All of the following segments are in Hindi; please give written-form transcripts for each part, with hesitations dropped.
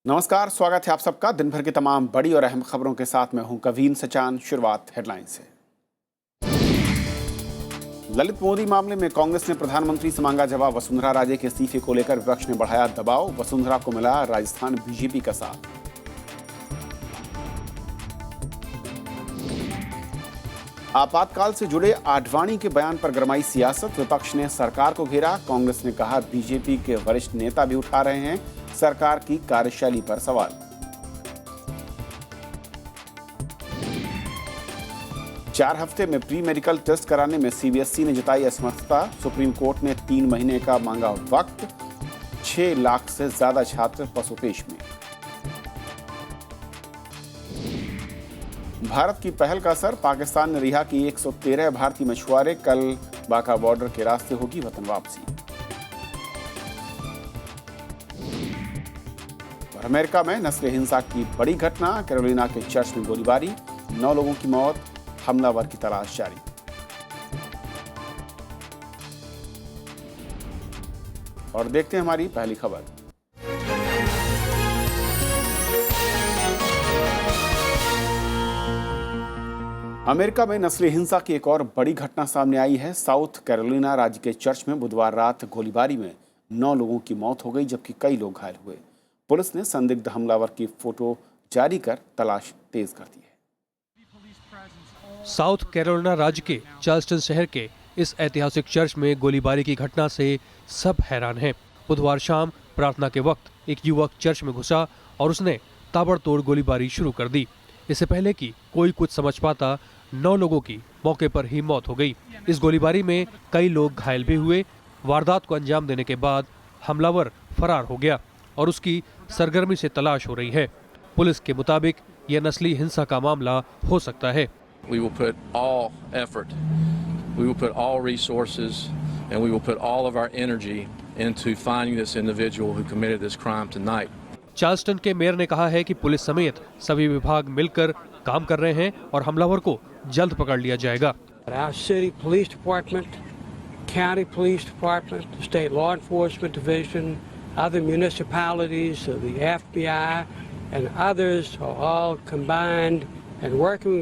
नमस्कार, स्वागत है आप सबका दिन भर की तमाम बड़ी और अहम खबरों के साथ। मैं हूं कवीन सचान। शुरुआत हेडलाइन से। ललित मोदी मामले में कांग्रेस ने प्रधानमंत्री से मांगा जवाब। वसुंधरा राजे के इस्तीफे को लेकर विपक्ष ने बढ़ाया दबाव। वसुंधरा को मिला राजस्थान बीजेपी का साथ। आपातकाल से जुड़े आडवाणी के बयान पर गरमाई सियासत। विपक्ष ने सरकार को घेरा। कांग्रेस ने कहा बीजेपी के वरिष्ठ नेता भी उठा रहे हैं सरकार की कार्यशैली पर सवाल। 4 हफ्ते में प्री मेडिकल टेस्ट कराने में सीबीएसई ने जताई असमर्थता। सुप्रीम कोर्ट ने 3 महीने का मांगा वक्त। 6 लाख से ज्यादा छात्र पसोपेश में। भारत की पहल का असर। पाकिस्तान ने रिहा की 113 भारतीय मछुआरे। कल बाका बॉर्डर के रास्ते होगी वतन वापसी। अमेरिका में नस्ल हिंसा की बड़ी घटना। कैरोलिना के चर्च में गोलीबारी। 9 लोगों की मौत। हमलावर की तलाश जारी। और देखते हैं हमारी पहली खबर। अमेरिका में नस्ली हिंसा की एक और बड़ी घटना सामने आई है। साउथ कैरोलिना राज्य के चर्च में बुधवार रात गोलीबारी में 9 लोगों की मौत हो गई, जबकि कई लोग घायल हुए। पुलिस ने संदिग्ध हमलावर की फोटो जारी कर तलाश तेज कर दी है। साउथ कैरोलिना राज्य के चार्ल्सटन शहर के इस ऐतिहासिक चर्च में गोलीबारी की घटना से सब हैरान हैं। बुधवार शाम प्रार्थना के वक्त एक युवक चर्च में घुसा और उसने ताबड़तोड़ गोलीबारी शुरू कर दी। इससे पहले कि कोई कुछ समझ पाता, 9 लोगों की मौके पर ही मौत हो गई। इस गोलीबारी में कई लोग घायल भी हुए। वारदात को अंजाम देने के बाद हमलावर फरार हो गया और उसकी सरगर्मी से तलाश हो रही है। पुलिस के मुताबिक यह नस्ली हिंसा का मामला हो सकता है। We will put all effort, we will put all resources, and we will put all of our energy into finding this individual who committed this crime tonight. Charleston के मेयर ने कहा है कि पुलिस समेत सभी विभाग मिलकर काम कर रहे हैं और हमलावर को जल्द पकड़ लिया जाएगा। Our city police department, county police department, the state law enforcement division, other municipalities, the FBI, and others are all combined and working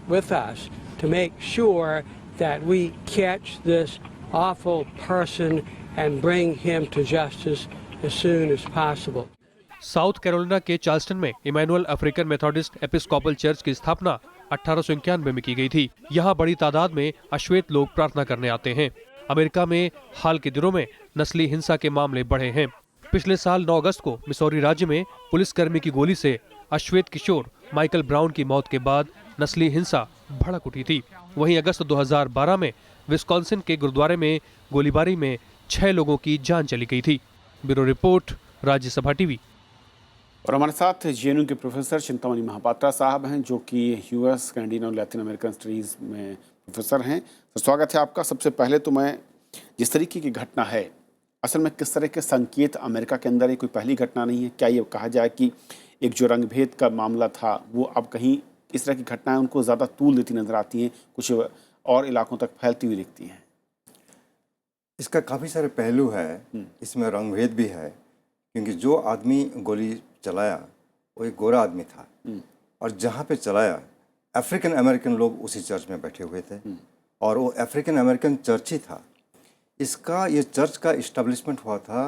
with us to make sure that we catch this awful person and bring him to justice as soon as possible. South Carolina के चार्ल्सटन में Emmanuel African Methodist Episcopal church की स्थापना 1891 में की गई थी। यहाँ बड़ी तादाद में अश्वेत लोग प्रार्थना करने आते हैं। अमेरिका में हाल के दिनों में नस्ली हिंसा के मामले बढ़े हैं। पिछले साल 9 अगस्त को मिसौरी राज्य में पुलिसकर्मी की गोली से अश्वेत किशोर माइकल ब्राउन की मौत के बाद नस्ली हिंसा भड़क उठी थी। वहीं अगस्त 2012 में विस्कॉन्सिन के गुरुद्वारे में गोलीबारी में 6 लोगों की जान चली गई थी। Bureau report, Rajya Sabha TV. और हमारे साथ जेएनयू के प्रोफेसर चिंतामणि महापात्रा साहब हैं, जो कि यूएस, कैनेडियन और लैटिन अमेरिकन स्टडीज़ में प्रोफेसर हैं। तो स्वागत है आपका। सबसे पहले तो मैं जिस तरीके की घटना है, असल में किस तरह के संकेत अमेरिका के अंदर, ये कोई पहली घटना नहीं है। क्या ये कहा जाए कि एक जो रंगभेद का मामला था वो अब कहीं इस तरह की घटनाएं उनको ज़्यादा तूल देती नजर आती हैं, कुछ और इलाकों तक फैलती हुई दिखती हैं? इसका काफ़ी सारे पहलू है। इसमें रंगभेद भी है, क्योंकि जो आदमी गोली चलाया वो एक गोरा आदमी था और जहाँ पे चलाया अफ्रीकन अमेरिकन लोग उसी चर्च में बैठे हुए थे और वो अफ्रीकन अमेरिकन चर्च ही था। ये चर्च का इस्टेब्लिशमेंट हुआ था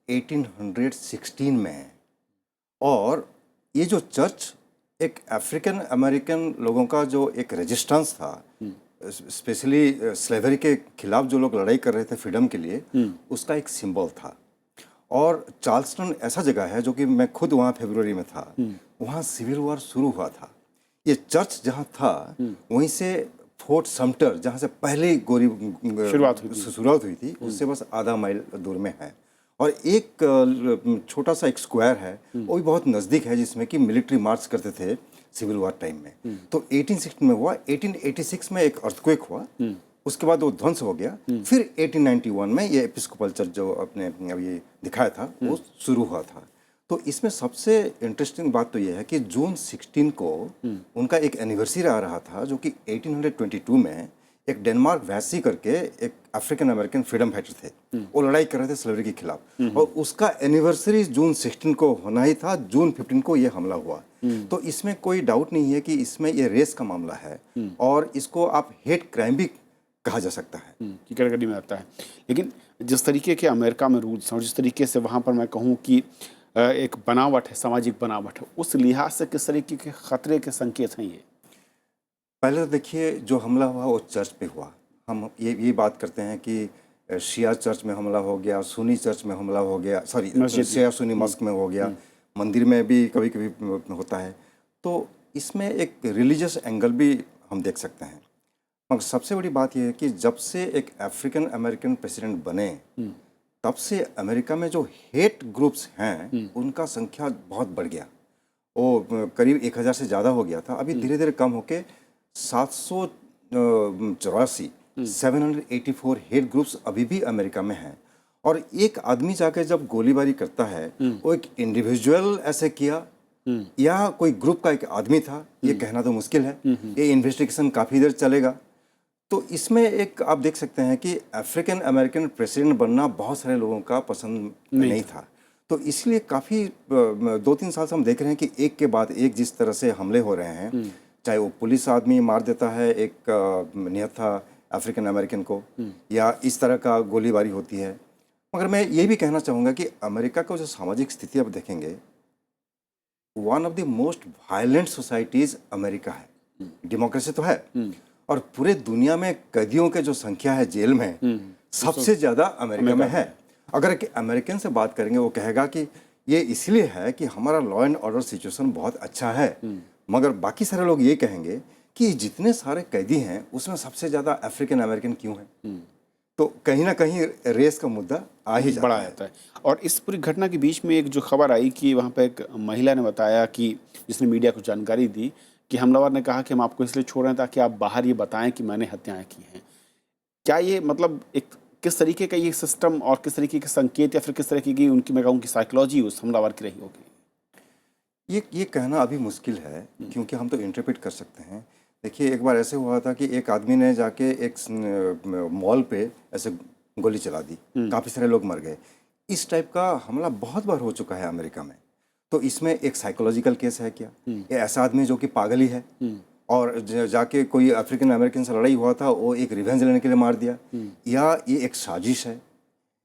1816 में और ये जो चर्च एक अफ्रीकन अमेरिकन लोगों का जो एक रेजिस्टेंस था, स्पेशली स्लेवरी के खिलाफ जो लोग लड़ाई कर रहे थे फ्रीडम के लिए, उसका एक सिंबल था। और चार्ल्सटन ऐसा जगह है जो कि मैं खुद वहाँ फरवरी में था, वहाँ सिविल वॉर शुरू हुआ था। ये चर्च जहाँ था वहीं से फोर्ट समटर, जहाँ से पहले शुरुआत हुई थी, उससे बस आधा माइल दूर में है। और एक छोटा सा एक स्क्वायर है, वो भी बहुत नज़दीक है, जिसमें कि मिलिट्री मार्च करते थे सिविल वॉर टाइम में। तो 1860 में हुआ, 1886 में एक अर्थक्वेक हुआ, उसके बाद वो ध्वंस हो गया। फिर 1891 में ये एपिस्कोपल चर्च जो अपने अभी दिखाया था वो शुरू हुआ था। तो इसमें सबसे इंटरेस्टिंग बात तो ये है कि जून 16 को उनका एक एनिवर्सरी आ रहा था, जो कि 1822 में एक डेनमार्क वैसी करके एक अफ्रीकन अमेरिकन फ्रीडम फाइटर थे, वो लड़ाई कर रहे थे स्लेवरी के खिलाफ, और उसका एनिवर्सरी जून 16 को होना ही था, जून 15 को ये हमला हुआ। तो इसमें कोई डाउट नहीं है कि इसमें ये रेस का मामला है, और इसको आप हेट क्राइम भी कहा जा सकता है की कैटेगरी में आता है। लेकिन जिस तरीके के अमेरिका में रूल्स हैं और जिस तरीके से वहाँ पर मैं कहूँ कि एक बनावट है, सामाजिक बनावट है, उस लिहाज से किस तरीके के खतरे के संकेत हैं ये? पहले तो देखिए, जो हमला हुआ वो चर्च पे हुआ। हम ये बात करते हैं कि शिया चर्च में हमला हो गया, सुन्नी चर्च में हमला हो गया, सॉरी शिया सुन्नी मस्क में हो गया, मंदिर में भी कभी कभी होता है। तो इसमें एक रिलीजियस एंगल भी हम देख सकते हैं। मगर सबसे बड़ी बात यह है कि जब से एक अफ्रीकन अमेरिकन प्रेसिडेंट बने, तब से अमेरिका में जो हेट ग्रुप्स हैं उनका संख्या बहुत बढ़ गया। वो करीब 1000 से ज़्यादा हो गया था, अभी धीरे धीरे कम होके 784 हेट ग्रुप्स अभी भी अमेरिका में हैं। और एक आदमी जाकर जब गोलीबारी करता है, वो एक इंडिविजुअल ऐसे किया या कोई ग्रुप का एक आदमी था, ये कहना तो मुश्किल है। ये इन्वेस्टिगेशन काफ़ी देर चलेगा। तो इसमें एक आप देख सकते हैं कि अफ्रीकन अमेरिकन प्रेसिडेंट बनना बहुत सारे लोगों का पसंद नहीं था। तो इसलिए काफ़ी 2-3 साल से हम देख रहे हैं कि एक के बाद एक जिस तरह से हमले हो रहे हैं, चाहे वो पुलिस आदमी मार देता है एक निहत्था अफ्रीकन अमेरिकन को, या इस तरह का गोलीबारी होती है। मगर मैं ये भी कहना चाहूँगा कि अमेरिका का जो सामाजिक स्थिति आप देखेंगे, one of the most violent societies America है। डेमोक्रेसी तो है, और पूरे दुनिया में कैदियों के जो संख्या है जेल में, सबसे ज़्यादा अमेरिका में है। अगर एक अमेरिकन से बात करेंगे, वो कहेगा कि ये इसलिए है कि हमारा लॉ एंड ऑर्डर सिचुएशन बहुत अच्छा है। मगर बाकी सारे लोग ये कहेंगे कि जितने सारे कैदी हैं उसमें सबसे ज़्यादा अफ्रीकन अमेरिकन क्यों हैं? तो कहीं ना कहीं रेस का मुद्दा आ ही बड़ा जाता है। और इस पूरी घटना के बीच में एक जो खबर आई कि वहाँ पे एक महिला ने बताया कि, जिसने मीडिया को जानकारी दी कि हमलावर ने कहा कि हम आपको इसलिए छोड़ रहे हैं ताकि आप बाहर ये बताएं कि मैंने हत्याएं की हैं। क्या ये मतलब एक किस तरीके का ये सिस्टम और किस तरीके के संकेत या फिर किस तरीके की उनकी मैं कहूँ कि साइकोलॉजी उस हमलावर की रही होगी? ये कहना अभी मुश्किल है, क्योंकि हम तो इंटरप्रेट कर सकते हैं। देखिए, एक बार ऐसे हुआ था कि एक आदमी ने जाके एक मॉल पे ऐसे गोली चला दी, काफ़ी सारे लोग मर गए। इस टाइप का हमला बहुत बार हो चुका है अमेरिका में। तो इसमें एक साइकोलॉजिकल केस है क्या? ये ऐसा आदमी जो कि पागल ही है, और जाके कोई अफ्रीकन अमेरिकन से लड़ाई हुआ था, वो एक रिवेंज लेने के लिए मार दिया, या ये एक साजिश है,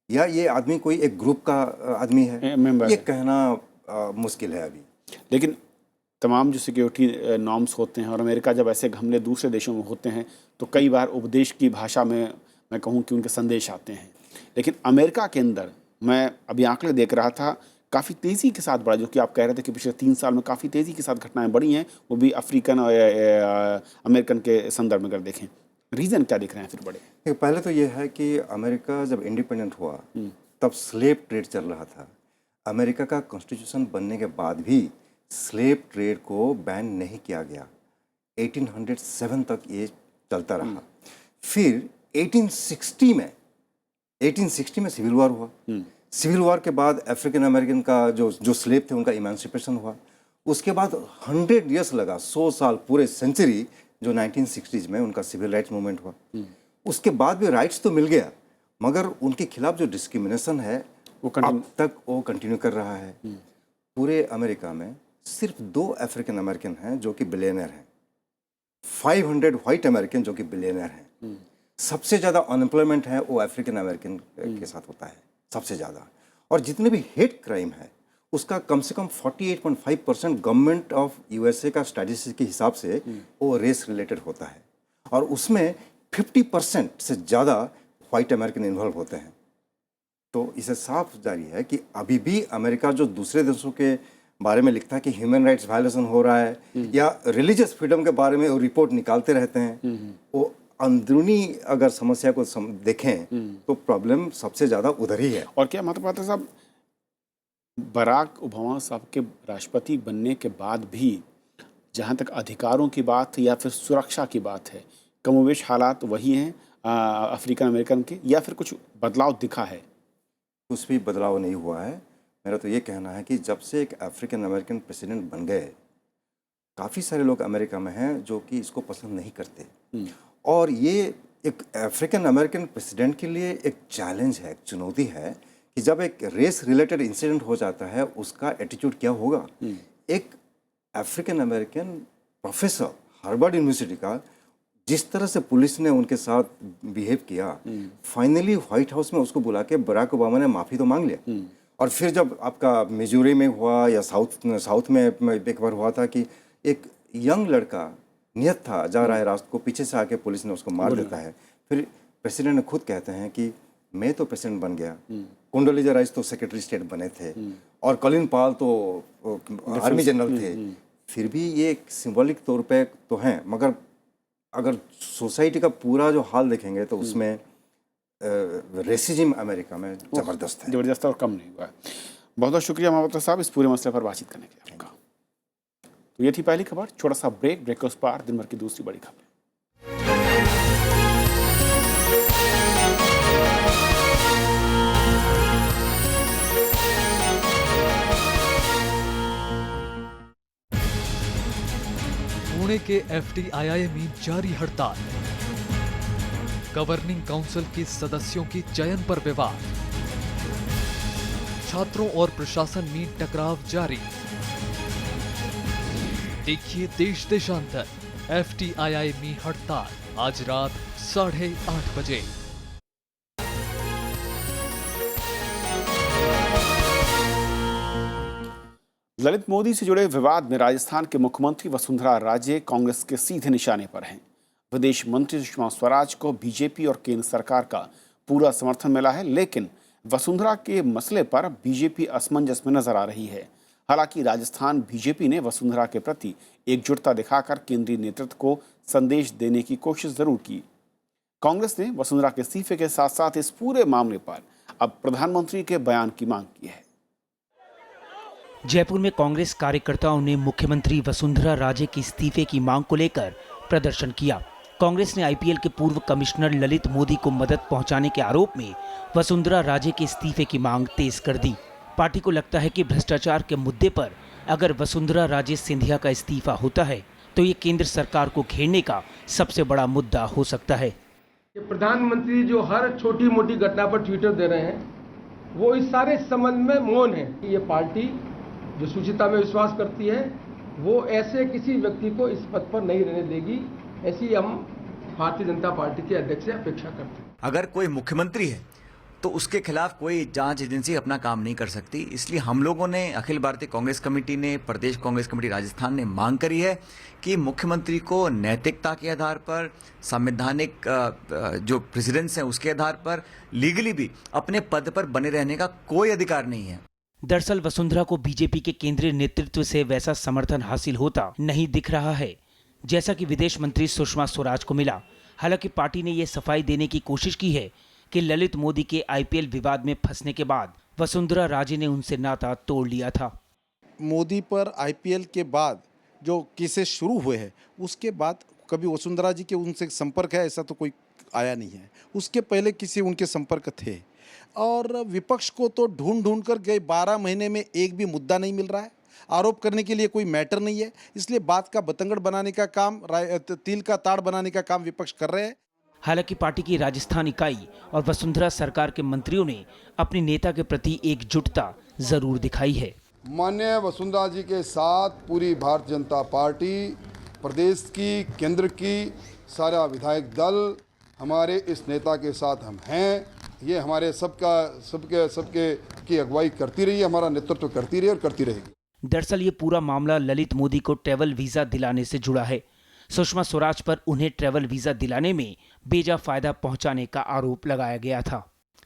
या ये आदमी कोई एक ग्रुप का आदमी है, ये कहना मुश्किल है अभी। लेकिन तमाम जो सिक्योरिटी नॉर्म्स होते हैं, और अमेरिका जब ऐसे हमले दूसरे देशों में होते हैं तो कई बार उपदेश की भाषा में मैं कहूँ कि उनके संदेश आते हैं। लेकिन अमेरिका के अंदर मैं अभी आंकड़े देख रहा था, काफ़ी तेज़ी के साथ बढ़ा, जो कि आप कह रहे थे कि पिछले 3 साल में काफ़ी तेज़ी के साथ घटनाएं बढ़ी हैं, वो भी अफ्रीकन और अमेरिकन के संदर्भ में अगर देखें। रीज़न क्या दिख रहे हैं फिर बड़े? पहले तो ये है कि अमेरिका जब इंडिपेंडेंट हुआ तब स्लेव ट्रेड चल रहा था। अमेरिका का कॉन्स्टिट्यूशन बनने के बाद भी स्लेव ट्रेड को बैन नहीं किया गया। 1807 तक ये चलता रहा। फिर 1860 में सिविल वॉर हुआ। सिविल वॉर के बाद अफ्रीकन अमेरिकन का जो स्लेव थे उनका इमेंसिपेशन हुआ। उसके बाद 100 ईयर्स लगा, 100 साल, पूरे सेंचुरी, जो 1960s में उनका सिविल राइट्स मूवमेंट हुआ। उसके बाद भी राइट्स तो मिल गया, मगर उनके खिलाफ जो डिस्क्रिमिनेशन है वो अब तक वो कंटिन्यू कर रहा है। पूरे अमेरिका में सिर्फ 2 अफ्रीकन अमेरिकन हैं जो कि बिलियनर हैं, 500 व्हाइट अमेरिकन जो कि बिलियनर हैं। सबसे ज़्यादा अनएम्प्लॉयमेंट है वो अफ्रीकन अमेरिकन के साथ होता है, सबसे ज़्यादा। और जितने भी हेट क्राइम है उसका कम से कम 48.5% गवर्नमेंट ऑफ यूएसए का स्टैटिस्टिक्स के हिसाब से वो रेस रिलेटेड होता है, और उसमें 50% से ज़्यादा व्हाइट अमेरिकन इन्वॉल्व होते हैं। तो इसे साफ जारी है कि अभी भी अमेरिका जो दूसरे देशों के बारे में लिखता है कि ह्यूमन राइट्स वायलेशन हो रहा है, या रिलीजियस फ्रीडम के बारे में वो रिपोर्ट निकालते रहते हैं, वो अंदरूनी अगर समस्या को देखें तो प्रॉब्लम सबसे ज़्यादा उधर ही है। और क्या मतलब साहब, बराक ओबामा साहब के राष्ट्रपति बनने के बाद भी जहाँ तक अधिकारों की बात या फिर सुरक्षा की बात है, कमोवेश हालात वही हैं अफ्रीकन अमेरिकन के, या फिर कुछ बदलाव दिखा है? कुछ भी बदलाव नहीं हुआ है। मेरा तो ये कहना है कि जब से एक अफ्रीकन अमेरिकन प्रेसिडेंट बन गए, काफ़ी सारे लोग अमेरिका में हैं जो कि इसको पसंद नहीं करते, और ये एक अफ्रीकन अमेरिकन प्रेसिडेंट के लिए एक चैलेंज है, एक चुनौती है कि जब एक रेस रिलेटेड इंसिडेंट हो जाता है उसका एटीट्यूड क्या होगा। एक African American professor Harvard university का जिस तरह से पुलिस ने उनके साथ बिहेव किया, फाइनली व्हाइट हाउस में उसको बुला के बराक ओबामा ने माफ़ी तो मांग लिया। और फिर जब आपका मिजूरी में हुआ या साउथ में एक बार हुआ था कि एक यंग लड़का नियत था जा रहा है रास्ते को, पीछे से आके पुलिस ने उसको मार देता है। फिर प्रेसिडेंट ने खुद कहते हैं कि मैं तो प्रेसिडेंट बन गया, कोंडोलीजा राइस तो सेक्रेटरी स्टेट बने थे और कॉलिन पाल तो आर्मी जनरल थे। फिर भी ये एक सिंबॉलिक तौर पे तो हैं, मगर अगर सोसाइटी का पूरा जो हाल देखेंगे तो उसमें रेसिज्म अमेरिका में ज़बरदस्त है, ज़बरदस्त और कम नहीं हुआ है। बहुत बहुत शुक्रिया महापात्रा साहब इस पूरे मसले पर बातचीत करने के लिए आपका। तो ये थी पहली खबर। छोटा सा ब्रेक के उस पार दिन भर की दूसरी बड़ी खबर। पुणे के FTII में जारी हड़ताल, गवर्निंग काउंसिल के सदस्यों के चयन पर विवाद, छात्रों और प्रशासन में टकराव जारी। देखिए देश देशांतर, FTII में हड़ताल आज रात 8:30 बजे। ललित मोदी से जुड़े विवाद में राजस्थान के मुख्यमंत्री वसुंधरा राजे कांग्रेस के सीधे निशाने पर हैं। विदेश मंत्री सुषमा स्वराज को बीजेपी और केंद्र सरकार का पूरा समर्थन मिला है, लेकिन वसुंधरा के मसले पर बीजेपी असमंजस में नजर आ रही है। हालांकि राजस्थान बीजेपी ने वसुंधरा के प्रति एकजुटता दिखाकर केंद्रीय नेतृत्व को संदेश देने की कोशिश जरूर की। कांग्रेस ने वसुंधरा के इस्तीफे के साथ साथ इस पूरे मामले पर अब प्रधानमंत्री के बयान की मांग की है। जयपुर में कांग्रेस कार्यकर्ताओं ने मुख्यमंत्री वसुंधरा राजे के इस्तीफे की मांग को लेकर प्रदर्शन किया। कांग्रेस ने IPL के पूर्व कमिश्नर ललित मोदी को मदद पहुंचाने के आरोप में वसुंधरा राजे के इस्तीफे की मांग तेज कर दी। पार्टी को लगता है कि भ्रष्टाचार के मुद्दे पर अगर वसुंधरा राजे सिंधिया का इस्तीफा होता है तो ये केंद्र सरकार को घेरने का सबसे बड़ा मुद्दा हो सकता है। प्रधानमंत्री जो हर छोटी मोटी घटना पर ट्विटर दे रहे हैं, वो इस सारे संबंध में मौन है। ये पार्टी जो शुचिता में विश्वास करती है, वो ऐसे किसी व्यक्ति को इस पद पर नहीं रहने देगी, ऐसी हम भारतीय जनता पार्टी के अध्यक्ष से अपेक्षा करते हैं। अगर कोई मुख्यमंत्री है तो उसके खिलाफ कोई जांच एजेंसी अपना काम नहीं कर सकती। इसलिए हम लोगों ने, अखिल भारतीय कांग्रेस कमेटी ने, प्रदेश कांग्रेस कमेटी राजस्थान ने मांग करी है कि मुख्यमंत्री को नैतिकता के आधार पर, संवैधानिक जो प्रेसिडेंस है उसके आधार पर लीगली भी अपने पद पर बने रहने का कोई अधिकार नहीं है। दरअसल वसुंधरा को बीजेपी के केंद्रीय नेतृत्व से वैसा समर्थन हासिल होता नहीं दिख रहा है जैसा कि विदेश मंत्री सुषमा स्वराज को मिला। हालांकि पार्टी ने यह सफाई देने की कोशिश की है कि ललित मोदी के IPL विवाद में फंसने के बाद वसुंधरा राजे ने उनसे नाता तोड़ लिया था। मोदी पर IPL के बाद जो केसेस शुरू हुए हैं उसके बाद कभी वसुंधरा जी के उनसे संपर्क है ऐसा तो कोई आया नहीं है। उसके पहले किसी उनके संपर्क थे और विपक्ष को तो ढूंढ कर गए 12 महीने में एक भी मुद्दा नहीं मिल रहा है। आरोप करने के लिए कोई मैटर नहीं है, इसलिए बात का बतंगड़ बनाने का काम, तिल का ताड़ बनाने का काम विपक्ष कर रहे हैं। हालांकि पार्टी की राजस्थान इकाई और वसुंधरा सरकार के मंत्रियों ने अपने नेता के प्रति एकजुटता जरूर दिखाई है। माननीय वसुंधरा जी के साथ पूरी भारतीय जनता पार्टी, प्रदेश की, केंद्र की, सारा विधायक दल हमारे इस नेता के साथ हम हैं। ये हमारे सबके की अगुवाई करती रही है, हमारा नेतृत्व करती रही और करती रहेगी। दरअसल ये पूरा मामला ललित मोदी को ट्रैवल वीजा दिलाने से जुड़ा है। सुषमा स्वराज पर उन्हें ट्रैवल वीजा दिलाने में बेजा फायदा पहुंचाने का आरोप लगाया गया था।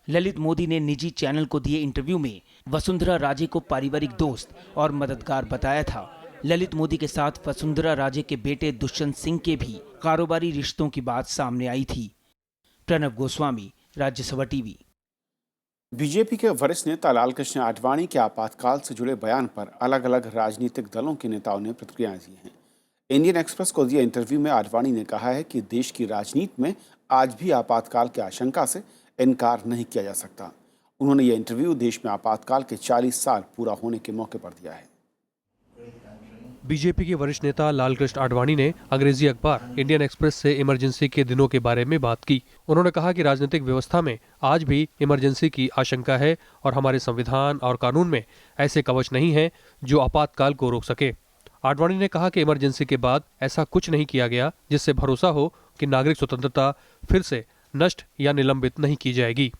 ललित मोदी ने निजी चैनल को दिए इंटरव्यू में वसुंधरा राजे को पारिवारिक दोस्त और मददगार बताया था। ललित मोदी के साथ वसुंधरा राजे के बेटे दुष्यंत सिंह के भी कारोबारी रिश्तों की बात सामने आई थी। प्रणव गोस्वामी, राज्यसभा टीवी। बीजेपी के वरिष्ठ नेता लालकृष्ण आडवाणी के आपातकाल से जुड़े बयान पर अलग अलग राजनीतिक दलों के नेताओं ने प्रतिक्रियाएं दी हैं। इंडियन एक्सप्रेस को दिए इंटरव्यू में आडवाणी ने कहा है कि देश की राजनीति में आज भी आपातकाल की आशंका से इनकार नहीं किया जा सकता। उन्होंने यह इंटरव्यू देश में आपातकाल के 40 साल पूरा होने के मौके पर दिया है। बीजेपी के वरिष्ठ नेता लालकृष्ण आडवाणी ने अंग्रेजी अखबार इंडियन एक्सप्रेस से इमरजेंसी के दिनों के बारे में बात की। उन्होंने कहा कि राजनीतिक व्यवस्था में आज भी इमरजेंसी की आशंका है और हमारे संविधान और कानून में ऐसे कवच नहीं है जो आपातकाल को रोक सके। आडवाणी ने कहा कि इमरजेंसी के बाद ऐसा कुछ नहीं किया गया जिससे भरोसा हो कि नागरिक स्वतंत्रता फिर से नष्ट या निलंबित नहीं की जाएगी।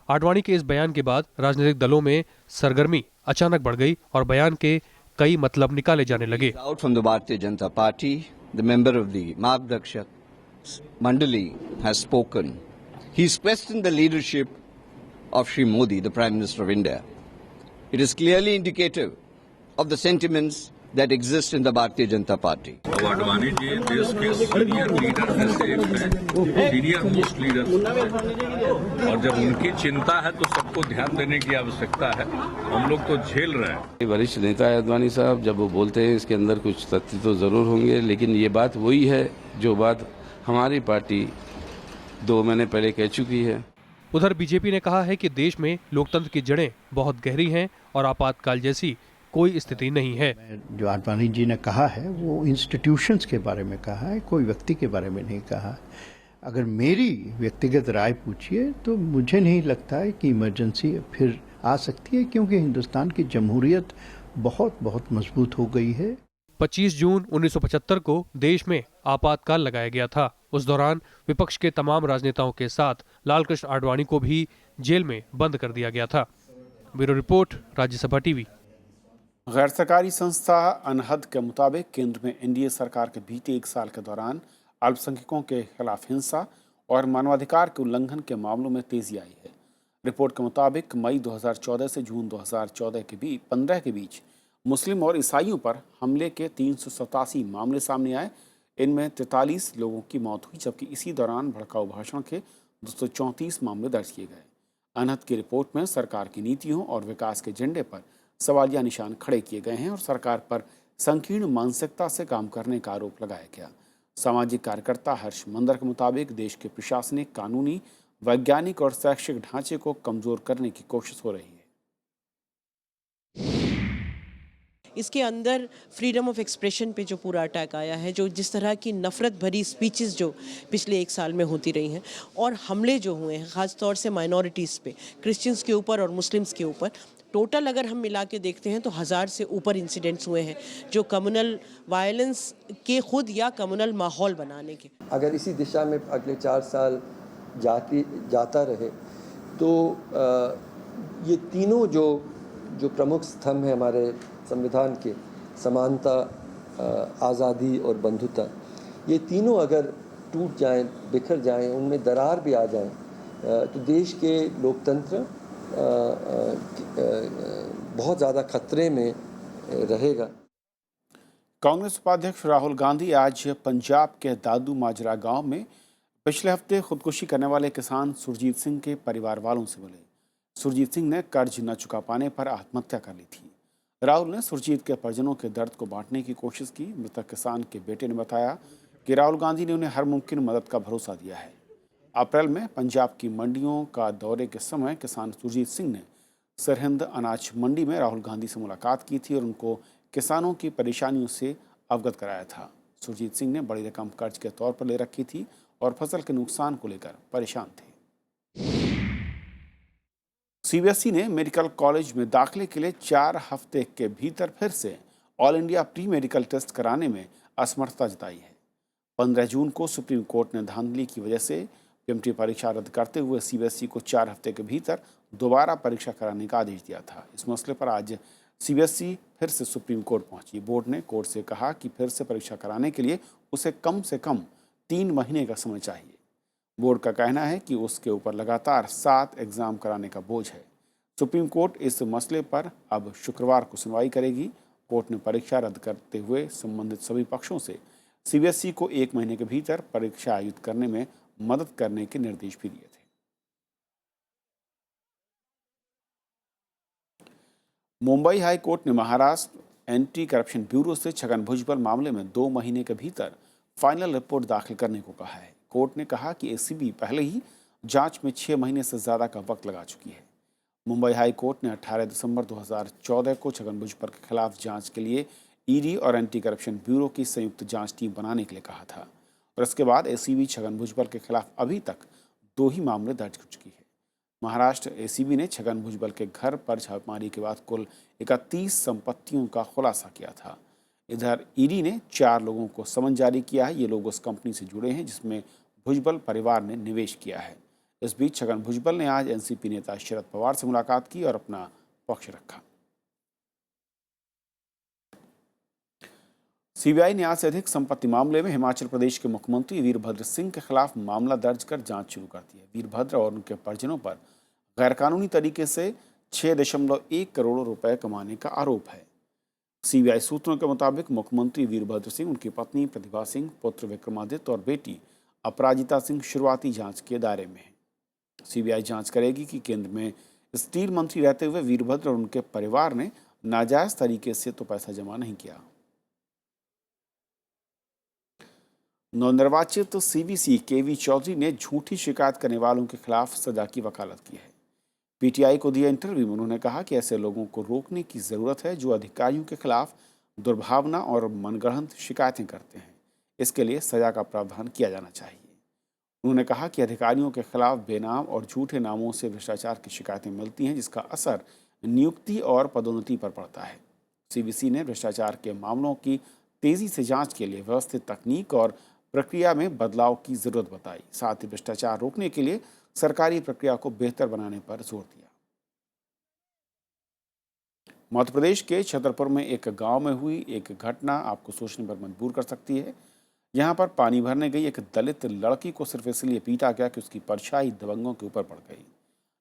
आडवाणी के इस बयान के बाद राजनीतिक दलों में सरगर्मी अचानक बढ़ गई और बयान के कई मतलब निकाले जाने लगे। Out from the Bharatiya Janata Party, the member of the Margdakshak Mandali has spoken. He's questioned the leadership of Shri Modi, the Prime Minister of India. It is clearly indicative of the sentiments that exist in the Bharatiya Janata Party. Advani ji देश के सीनियर लीडर में से एक हैं, सीनियर मोस्ट लीडर, और जब उनकी चिंता है तो सबको ध्यान देने की आवश्यकता है। हम लोग तो झेल रहे हैं। वरिष्ठ नेता आडवाणी साहब जब वो बोलते हैं इसके अंदर कुछ तथ्य तो जरूर होंगे, लेकिन ये बात वही है जो बात हमारी पार्टी 2 महीने पहले कह चुकी है। उधर बीजेपी ने कहा है कि देश में लोकतंत्र की जड़ें बहुत गहरी हैं और आपातकाल जैसी कोई स्थिति नहीं है। जो आडवाणी जी ने कहा है वो इंस्टीट्यूशंस के बारे में कहा है, कोई व्यक्ति के बारे में नहीं कहा। अगर मेरी व्यक्तिगत राय पूछिए तो मुझे नहीं लगता है कि इमरजेंसी फिर आ सकती है, क्योंकि हिंदुस्तान की जमहूरियत बहुत मजबूत हो गई है। 25 जून 1975 को देश में आपातकाल लगाया गया था। उस दौरान विपक्ष के तमाम राजनेताओं के साथ लालकृष्ण आडवाणी को भी जेल में बंद कर दिया गया था। Bureau report, Rajya Sabha TV. गैर सरकारी संस्था अनहद के मुताबिक केंद्र में एनडीए सरकार के बीते 1 साल के दौरान अल्पसंख्यकों के खिलाफ हिंसा और मानवाधिकार के उल्लंघन के मामलों में तेजी आई है। रिपोर्ट के मुताबिक मई 2014 से जून 2014 के 15 के बीच मुस्लिम और ईसाइयों पर हमले के 387 मामले सामने आए। इनमें 43 लोगों की मौत हुई, जबकि इसी दौरान भड़काऊ भाषण के 234 मामले दर्ज किए गए। अनहद की रिपोर्ट में सरकार की नीतियों और विकास के एजेंडे पर सवालिया निशान खड़े किए गए हैं और सरकार पर संकीर्ण मानसिकता से काम करने का आरोप लगाया गया। सामाजिक कार्यकर्ता हर्ष मंदर के मुताबिक देश के प्रशासनिक, कानूनी, वैज्ञानिक और शैक्षिक ढांचे को कमजोर करने की कोशिश हो रही है। इसके अंदर फ्रीडम ऑफ एक्सप्रेशन पे जो पूरा अटैक आया है, जो जिस तरह की नफ़रत भरी स्पीचेस जो पिछले 1 साल में होती रही हैं और हमले जो हुए हैं ख़ास तौर से माइनॉरिटीज़ पे, क्रिश्चियंस के ऊपर और मुस्लिम्स के ऊपर, टोटल अगर हम मिला के देखते हैं तो 1000 से ऊपर इंसिडेंट्स हुए हैं जो कम्युनल वायलेंस के खुद या कम्युनल माहौल बनाने के। अगर इसी दिशा में अगले 4 साल जाता रहे तो ये तीनों जो प्रमुख स्तंभ हैं हमारे संविधान के, समानता, आज़ादी और बंधुता, ये तीनों अगर टूट जाएं, बिखर जाएं, उनमें दरार भी आ जाएं, तो देश के लोकतंत्र बहुत ज़्यादा खतरे में रहेगा। कांग्रेस उपाध्यक्ष राहुल गांधी आज पंजाब के दादू माजरा गांव में पिछले हफ्ते खुदकुशी करने वाले किसान सुरजीत सिंह के परिवार वालों से मिले। सुरजीत सिंह ने कर्ज न चुका पाने पर आत्महत्या कर ली थी। राहुल ने सुरजीत के परिजनों के दर्द को बांटने की कोशिश की। मृतक किसान के बेटे ने बताया कि राहुल गांधी ने उन्हें हर मुमकिन मदद का भरोसा दिया है। अप्रैल में पंजाब की मंडियों का दौरे के समय किसान सुरजीत सिंह ने सरहिंद अनाज मंडी में राहुल गांधी से मुलाकात की थी और उनको किसानों की परेशानियों से अवगत कराया था। सुरजीत सिंह ने बड़ी रकम कर्ज के तौर पर ले रखी थी और फसल के नुकसान को लेकर परेशान थे। सीबीएसई ने मेडिकल कॉलेज में दाखिले के लिए 4 हफ्ते के भीतर फिर से all India pre medical test कराने में असमर्थता जताई है। 15 जून को सुप्रीम कोर्ट ने धांधली की वजह से पीएमटी परीक्षा रद्द करते हुए सीबीएसई को 4 हफ्ते के भीतर दोबारा परीक्षा कराने का आदेश दिया था। इस मसले पर आज सीबीएसई फिर से सुप्रीम कोर्ट पहुंची। बोर्ड ने कोर्ट से कहा कि फिर से परीक्षा कराने के लिए उसे कम से कम 3 महीने का समय चाहिए। बोर्ड का कहना है कि उसके ऊपर लगातार 7 एग्ज़ाम कराने का बोझ है। सुप्रीम कोर्ट इस मसले पर अब शुक्रवार को सुनवाई करेगी। कोर्ट ने परीक्षा रद्द करते हुए संबंधित सभी पक्षों से सीबीएसई को 1 महीने के भीतर परीक्षा आयोजित करने में मदद करने के निर्देश भी दिए थे। मुंबई हाई कोर्ट ने महाराष्ट्र एंटी करप्शन ब्यूरो से छगन भुजबल मामले में 2 महीने के भीतर फाइनल रिपोर्ट दाखिल करने को कहा है। कोर्ट ने कहा कि एसीबी पहले ही जांच में 6 महीने से ज़्यादा का वक्त लगा चुकी है। मुंबई हाई कोर्ट ने 18 दिसंबर 2014 को छगन भुजबल के खिलाफ जांच के लिए ईडी और एंटी करप्शन ब्यूरो की संयुक्त जांच टीम बनाने के लिए कहा था। और इसके बाद एसीबी छगन भुजबल के खिलाफ अभी तक 2 ही मामले दर्ज हो चुकी है। महाराष्ट्र एसीबी ने छगन भुजबल के घर पर छापेमारी के बाद कुल 31 संपत्तियों का खुलासा किया था। इधर ईडी ने 4 लोगों को समन जारी किया है। ये लोग उस कंपनी से जुड़े हैं जिसमें भुजबल परिवार ने निवेश किया है। इस बीच छगन भुजबल ने आज एनसीपी नेता शरद पवार से मुलाकात की और अपना पक्ष रखा। सीबीआई ने आज से अधिक संपत्ति मामले में हिमाचल प्रदेश के मुख्यमंत्री वीरभद्र सिंह के खिलाफ मामला दर्ज कर जांच शुरू कर दी है। वीरभद्र और उनके परिजनों पर गैरकानूनी तरीके से 6.1 करोड़ रुपए कमाने का आरोप है। सीबीआई सूत्रों के मुताबिक मुख्यमंत्री वीरभद्र सिंह, उनकी पत्नी प्रतिभा सिंह, पुत्र विक्रमादित्य और बेटी अपराजिता सिंह शुरुआती जांच के दायरे में है। सीबीआई जांच करेगी कि केंद्र में स्टील मंत्री रहते हुए वीरभद्र और उनके परिवार ने नाजायज तरीके से तो पैसा जमा नहीं किया। नवनिर्वाचित सीवीसी केवी चौधरी ने झूठी शिकायत करने वालों के खिलाफ सजा की वकालत की है। पीटीआई को दिए इंटरव्यू में उन्होंने कहा कि ऐसे लोगों को रोकने की जरूरत है जो अधिकारियों के खिलाफ दुर्भावना और मनगढ़ंत शिकायतें करते हैं। इसके लिए सजा का प्रावधान किया जाना चाहिए। उन्होंने कहा कि अधिकारियों के खिलाफ बेनाम और झूठे नामों से भ्रष्टाचार की शिकायतें मिलती हैं, जिसका असर नियुक्ति और पदोन्नति पर पड़ता है। सीवीसी ने भ्रष्टाचार के मामलों की तेजी से जांच के लिए व्यवस्थित तकनीक और प्रक्रिया में बदलाव की जरूरत बताई। साथ ही भ्रष्टाचार रोकने के लिए सरकारी प्रक्रिया को बेहतर बनाने पर जोर दिया। मध्य प्रदेश के छतरपुर में एक गांव में हुई एक घटना आपको सोचने पर मजबूर कर सकती है। यहां पर पानी भरने गई एक दलित लड़की को सिर्फ इसलिए पीटा गया कि उसकी परछाई दबंगों के ऊपर पड़ गई।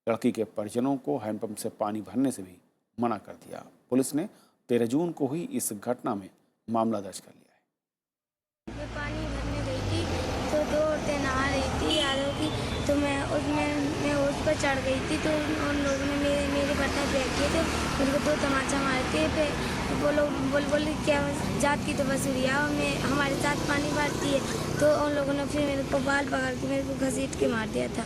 लड़की के परिजनों को हैंडपंप से पानी भरने से भी मना कर दिया। पुलिस ने 13 जून को हुई इस घटना में मामला दर्ज कर लिया है। मैं पानी भरने गई थी तो 2 औरतें नहा रही थी यादों की, तो मैं उस पर चढ़ गई थी। तो उन लोगों ने मेरे बर्तन फेंक दिए थे, उनको 2 तमाचा मारे थे। फिर वो लोग बोले क्या जात की तो बसुरिया हमारे साथ पानी भरती है। तो उन लोगों ने फिर मेरे को बाल पकड़ के मेरे को घसीट के मार दिया था।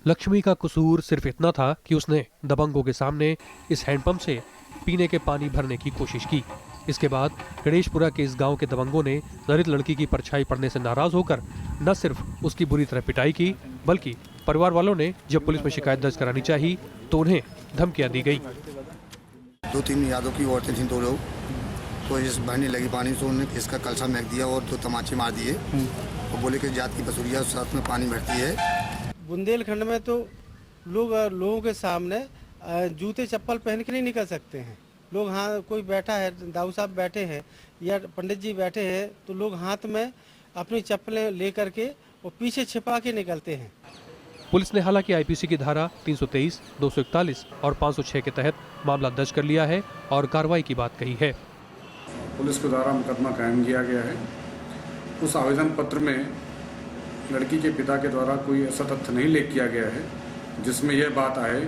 लक्ष्मी का कसूर सिर्फ इतना था कि उसने दबंगों के सामने इस हैंडपंप से पीने के पानी भरने की कोशिश की। इसके बाद गणेशपुरा के इस गांव के दबंगों ने दलित लड़की की परछाई पड़ने से नाराज होकर न सिर्फ उसकी बुरी तरह पिटाई की, बल्कि परिवार वालों ने जब पुलिस में शिकायत दर्ज करानी चाहिए तो उन्हें धमकियां दी गई। 2-3 यादों की औरतें थीं, 2 लोग, तो इस भरने लगी पानी तो उन्होंने इसका कलसा फेंक दिया और 2 तमाचे मार दिए और बोले कि जात की बसुरिया साथ में पानी भरती है। बुंदेलखंड में तो लोगों के सामने जूते चप्पल पहन के नहीं निकल सकते हैं लोग। हाँ, कोई बैठा है, दाऊ साहब बैठे हैं या पंडित जी बैठे हैं, तो लोग हाथ में अपनी चप्पलें लेकर के और पीछे छिपा के निकलते हैं। पुलिस ने हालांकि आईपीसी की धारा 323, 241 और 506 के तहत मामला दर्ज कर लिया है और कार्रवाई की बात कही है। पुलिस के द्वारा मुकदमा कायम किया गया है। उस आवेदन पत्र में लड़की के पिता के द्वारा कोई ऐसा तथ्य नहीं लेख किया गया है जिसमें यह बात आए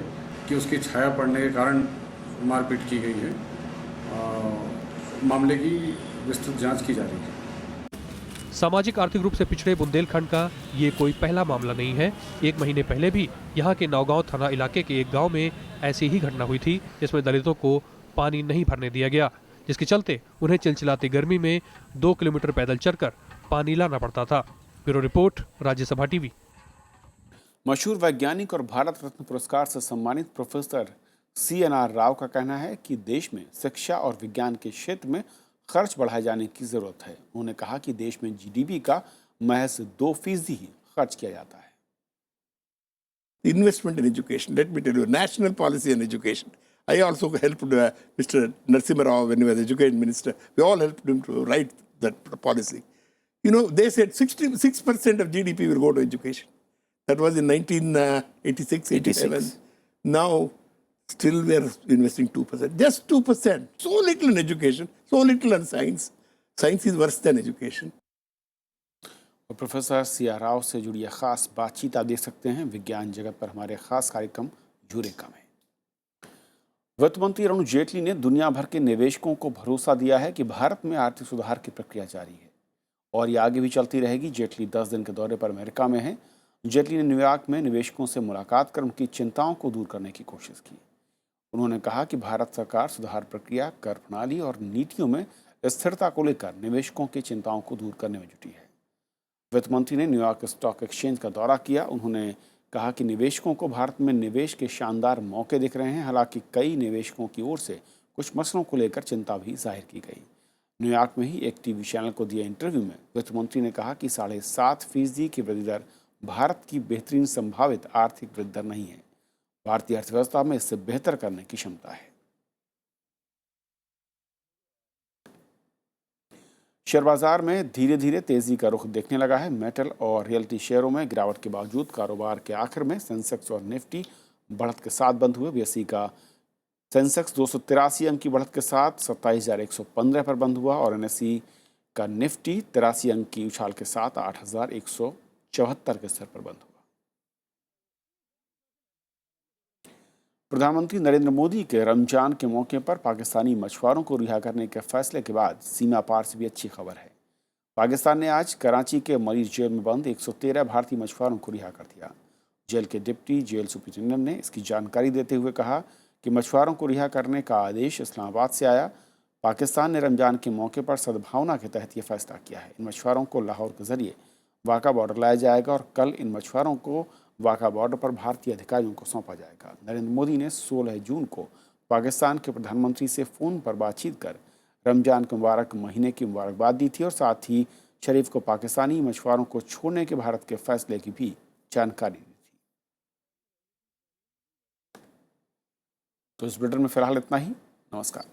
कि उसकी छाया पड़ने के कारण मारपीट की गई है। मामले की विस्तृत जांच की जा रही है। सामाजिक आर्थिक रूप से पिछड़े बुंदेलखंड का ये कोई पहला मामला नहीं है। 1 महीने पहले भी यहाँ के नौगांव थाना इलाके के एक गांव में ऐसी ही घटना हुई थी, जिसमें दलितों को पानी नहीं भरने दिया गया, जिसके चलते उन्हें चिलचिलाती गर्मी में 2 किलोमीटर पैदल चलकर पानी लाना पड़ता था। Bureau report, Rajya Sabha TV. मशहूर वैज्ञानिक और भारत रत्न पुरस्कार से सम्मानित प्रोफेसर CNR राव का कहना है कि देश में शिक्षा और विज्ञान के क्षेत्र में खर्च बढ़ाए जाने की जरूरत है। उन्होंने कहा कि देश में GDP का महज 2% ही खर्च किया जाता है। Investment in education. Let me tell you, national policy on education. I also helped Mr. Narasimha Rao when he was education minister. We all helped him to write that policy. You know, they said 66% of GDP will go to education. That was in 1986, 87. Now, still we are investing 2%. Just 2%. So little in education, so little on science. Science is worse than education. और प्रोफेसर CR राव से जुड़ी यह खास बातचीत आप देख सकते हैं विज्ञान जगत पर हमारे खास कार्यक्रम यूरेका में। वित्त मंत्री अरुण जेटली ने दुनिया भर के निवेशकों को भरोसा दिया है कि भारत में आर्थिक सुधार की प्रक्रिया जारी है और ये आगे भी चलती रहेगी। जेटली 10 दिन के दौरे पर अमेरिका में हैं। जेटली ने न्यूयॉर्क में निवेशकों से मुलाकात कर उनकी चिंताओं को दूर करने की कोशिश की। उन्होंने कहा कि भारत सरकार सुधार प्रक्रिया, कर प्रणाली और नीतियों में स्थिरता को लेकर निवेशकों की चिंताओं को दूर करने में जुटी है। वित्त मंत्री ने न्यूयॉर्क स्टॉक एक्सचेंज का दौरा किया। उन्होंने कहा कि निवेशकों को भारत में निवेश के शानदार मौके दिख रहे हैं। हालांकि कई निवेशकों की ओर से कुछ मसलों को लेकर चिंता भी जाहिर की गई। न्यूयॉर्क में ही एक टीवी चैनल को दिए इंटरव्यू में वित्त मंत्री ने कहा कि 7.5% की वृद्धि दर भारत की बेहतरीन संभावित आर्थिक वृद्धि दर नहीं है। भारतीय अर्थव्यवस्था में इससे बेहतर करने की क्षमता है। शेयर बाजार में धीरे धीरे तेजी का रुख देखने लगा है। मेटल और रियल्टी शेयरों में गिरावट के बावजूद कारोबार के आखिर में सेंसेक्स और निफ्टी बढ़त के साथ बंद हुए। बीएसई का सेंसेक्स 283 अंक की बढ़त के साथ 27,115 पर बंद हुआ और एनएसई का निफ्टी 83 अंक की उछाल के साथ 8,174 के स्तर पर बंद हुआ। प्रधानमंत्री नरेंद्र मोदी के रमजान के मौके पर पाकिस्तानी मछुआरों को रिहा करने के फैसले के बाद सीमा पार से भी अच्छी खबर है। पाकिस्तान ने आज कराची के मरीज जेल में बंद 113 भारतीय मछुआरों को रिहा कर दिया। जेल के डिप्टी जेल सुपरिटेंडेंट ने इसकी जानकारी देते हुए कहा कि मछुआरों को रिहा करने का आदेश इस्लामाबाद से आया। पाकिस्तान ने रमजान के मौके पर सद्भावना के तहत यह फैसला किया है। इन मछुआरों को लाहौर के जरिए वाघा बॉर्डर लाया जाएगा और कल इन मछुआरों को वाघा बॉर्डर पर भारतीय अधिकारियों को सौंपा जाएगा। नरेंद्र मोदी ने 16 जून को पाकिस्तान के प्रधानमंत्री से फ़ोन पर बातचीत कर रमजान के मुबारक महीने की मुबारकबाद दी थी और साथ ही शरीफ को पाकिस्तानी मछुआरों को छोड़ने के भारत के फैसले की भी जानकारी दी थी। तो इस बुलेटिन में फिलहाल इतना ही। नमस्कार।